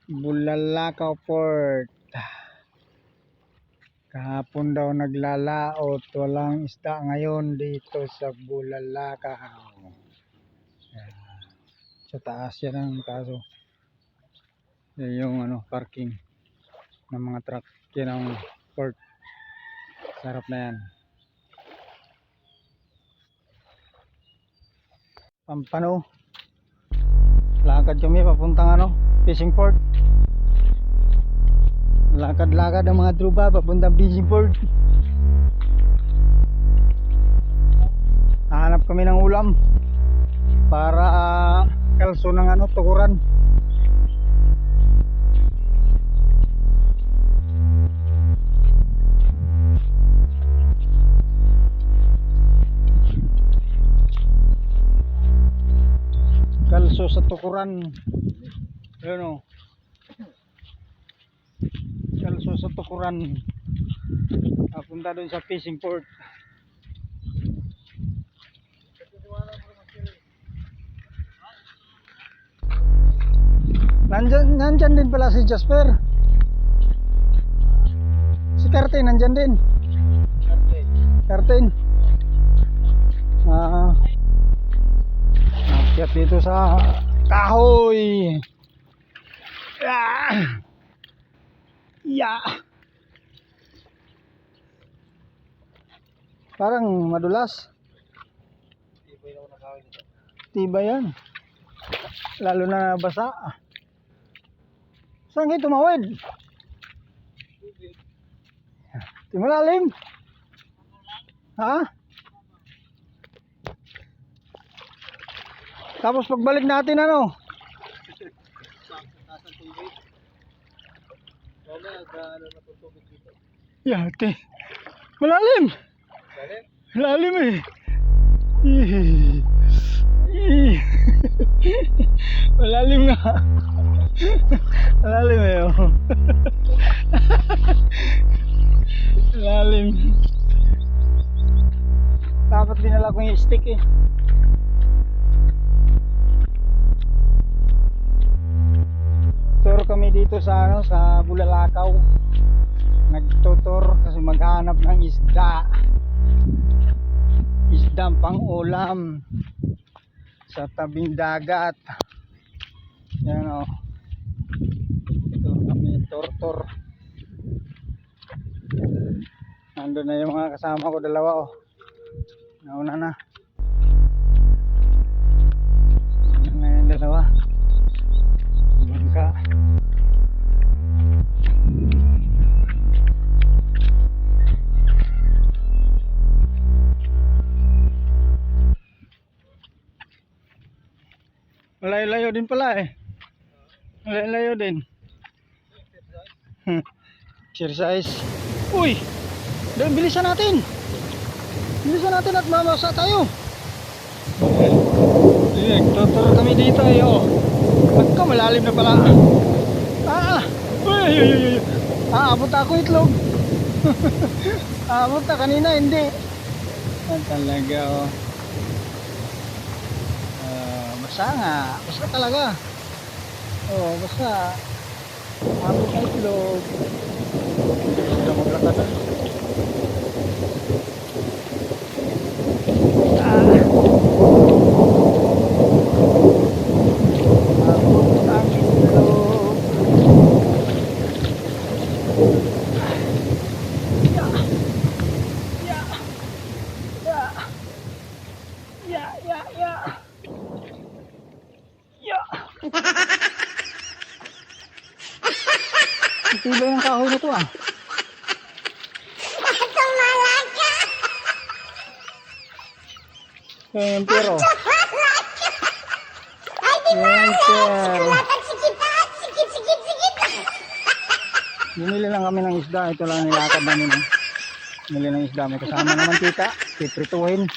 Bulalakaw Port. Kahapon daw naglalaot, walang isda ngayon dito sa Bulalakaw. Sa taas yan ang kaso. Yan yung parking ng mga truck. Yan ang port. Sarap na yan. Pampano. Lakad kami papuntang fishing port. Lakad-lakad ang mga trupa papuntang fishing port. Hanap kami ng ulam para kalso ng tukuran. Kalso sa tukuran. Ayun kalso sa tukuran. Papunta doon sa fishing port. Nandyan din pala si Jasper. Si Kartin nandyan din. Kartin. Akyat dito sa kahoy. Parang madulas. Tibay yan. Lalo na basa. Saan kayo tumawid? Di malalim. Ha? Tapos pagbalik natin Yate. Malalim. Malalim eh. Malalim nga. Malalim eh. Malalim. Dapat dinala ko yung stick eh. Tour kami dito sa sa Bulalakaw. Nagtutur kasi maghanap ng isda. Isdang pang ulam sa tabing dagat. Yan Ito kami tur. Nandun na yung mga kasama ko dalawa Nauna na. Nandun na yung dalawa. Bangka. Malayo-layo din pala eh. Malayo-layo din. Exercise. Uy! Bilisan natin. Bilisan natin at mamasa tayo. Nagtutur kami dito Pagka malalim na pala. Uy! Abot ako itlog. Abot na kanina hindi. Talaga basa nga. Basa talaga. Basa. Abot na itlog. Hindi na maglakad na. Tibay ang kahoy na to Yan pero. Bumili lang kami ng isda. Ito lang nilakad namin Bumili ng isda. May kasama naman tita. Piprituhin.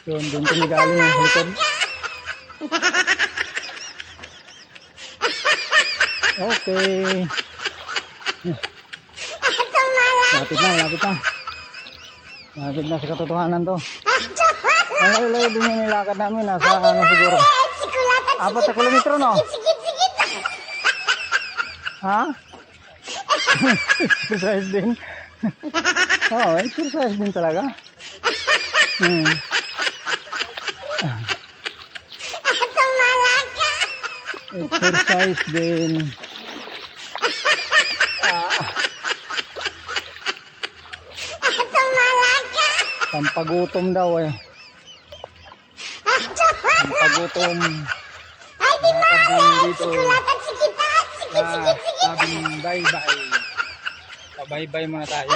Yun, doon kami galing ng hutod. Okay. Lapit na. Lapit na sa katotohanan to. Ang layo din yung nilakad namin. Nasa siguro 4 na kilometro, no? Ha? Exercise din. Oo, exercise din talaga. Exercise din. Pampagutom daw eh. Pampagutom. Nakakabili dito. Sabing bye-bye. Pa-bye-bye muna tayo.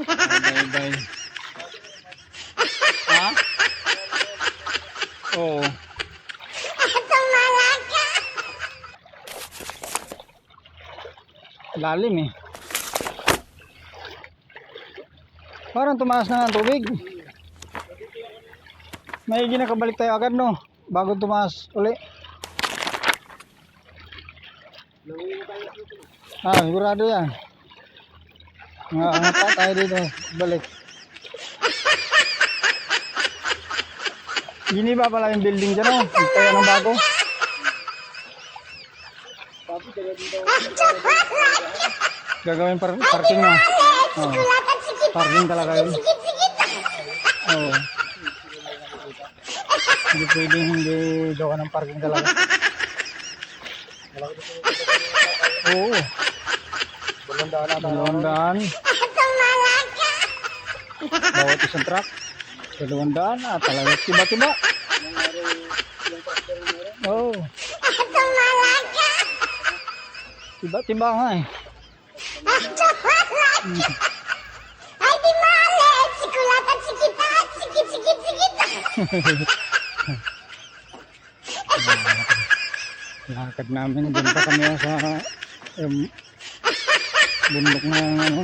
Bye-bye. Ha? Oo. Lalim eh. Parang tumaas na ng tubig. May ginakabalik tayo agad, no? Bago tumaas uli. Sigurado yan. Angat pa tayo dito. Balik. Gini ba pala yung building dyan, no? Tayo ng bago. Gagawin parking, no? Parking talaga yun. Oo. Hindi pwedeng hindi gawa ng parking talaga. Oo. 200. Bawat isang truck. 200 talaga. Tiba-tiba. Oo. Tiba-tiba nga eh. Lakad namin dun pa kami sa bundok na ano,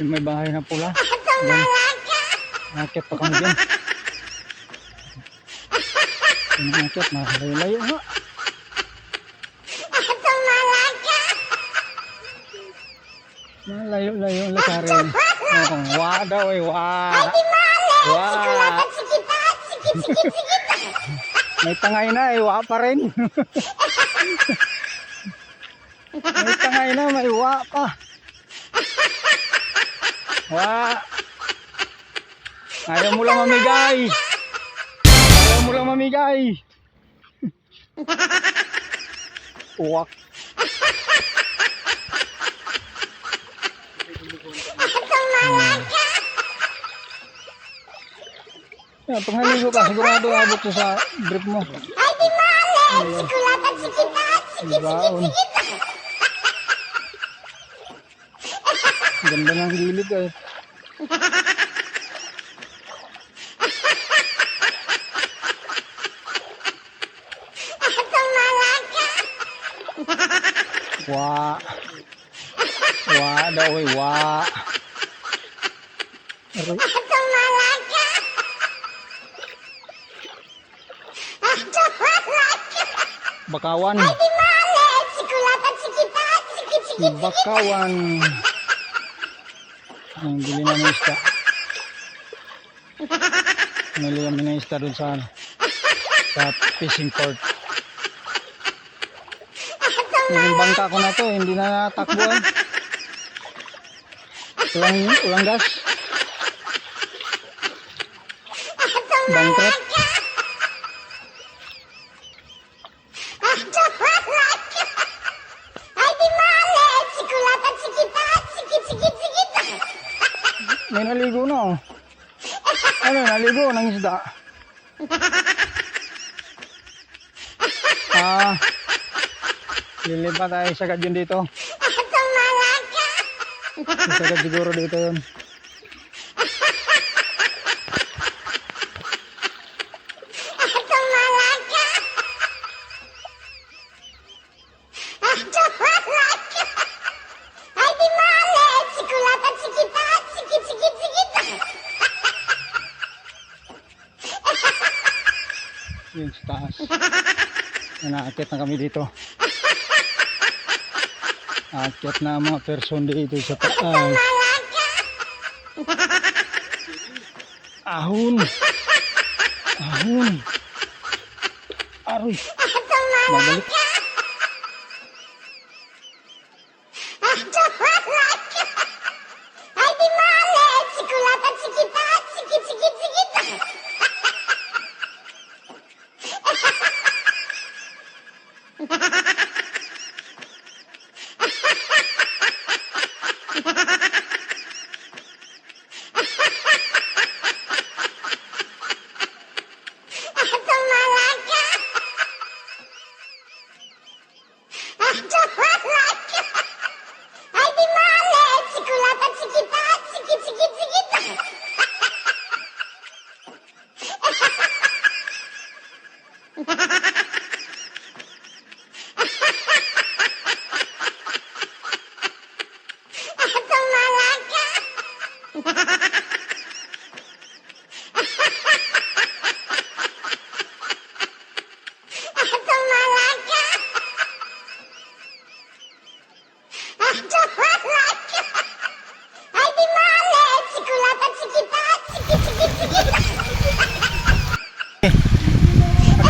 yung may bahay na pula. Nakit pa kami dyan. Nakit, layo-layo nga. Layo-layo ang lakarin. Wa daw eh, wa. May tangay na, wa pa rin. May tangay na, may wa pa. Wa. Ayaw mo lang mamigay. Ayaw mo lang mamigay. Uwak. Pag naligo ka, sigurado abot ko sa drip mo. Ibaon. Ganda ng gilid eh. Wa daw eh, wa. Bakawan. Si Bakawan. Ang bili na ng isda. Nali kami ng isda dun sa fishing port. Yung bangka ko na to, hindi na natakbo eh. Ulang gas. Bangkrut. May naligo na oh. Ano, naligo ng isda. Lilipat tayo sagad yun dito. Sagad siguro dito yun. Yung sa taas. Naakit na kami dito. Akit na mga person dito sa taas. Ahon. Aroy. Babalik.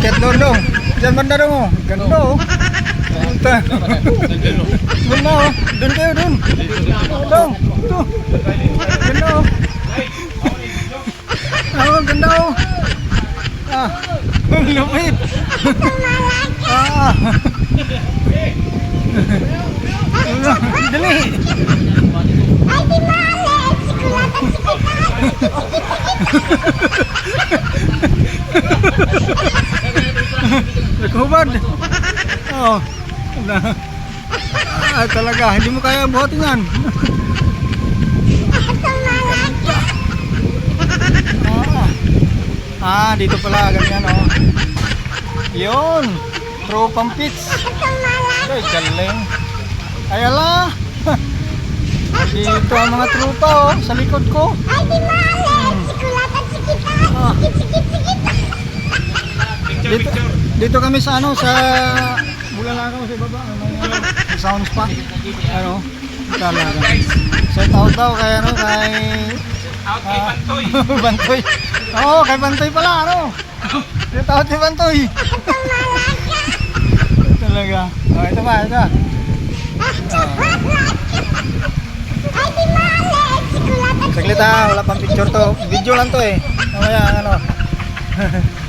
Akyat dong. Diyan banda dong. Ganda oh. Punta. Ganda oh. Doon kayo doon. Dong. Tuh. Ganda oh. Oh, ganda oh. Ah. Lumit. Ah. Dali. Nakahubad. Oh. Talaga, hindi mo kaya buhatin yan. Dito pala, ganyan oh. Yun. Tropang pits. Ay, galing. Ayala. Dito ang mga tropa oh, sa likod ko. Dito kami sa ano, sa Bulalakaw sa baba, may sound spa. Ano? Talaga. Set out daw kay ano, kay Bantoy. Bantoy. Oo, kay Bantoy pala ano. Set out kay Bantoy. Talaga. Oh, ito ba, ito. Saglit ha, wala pang picture to. Video lang to eh. Mamaya ano. Ha ha ha!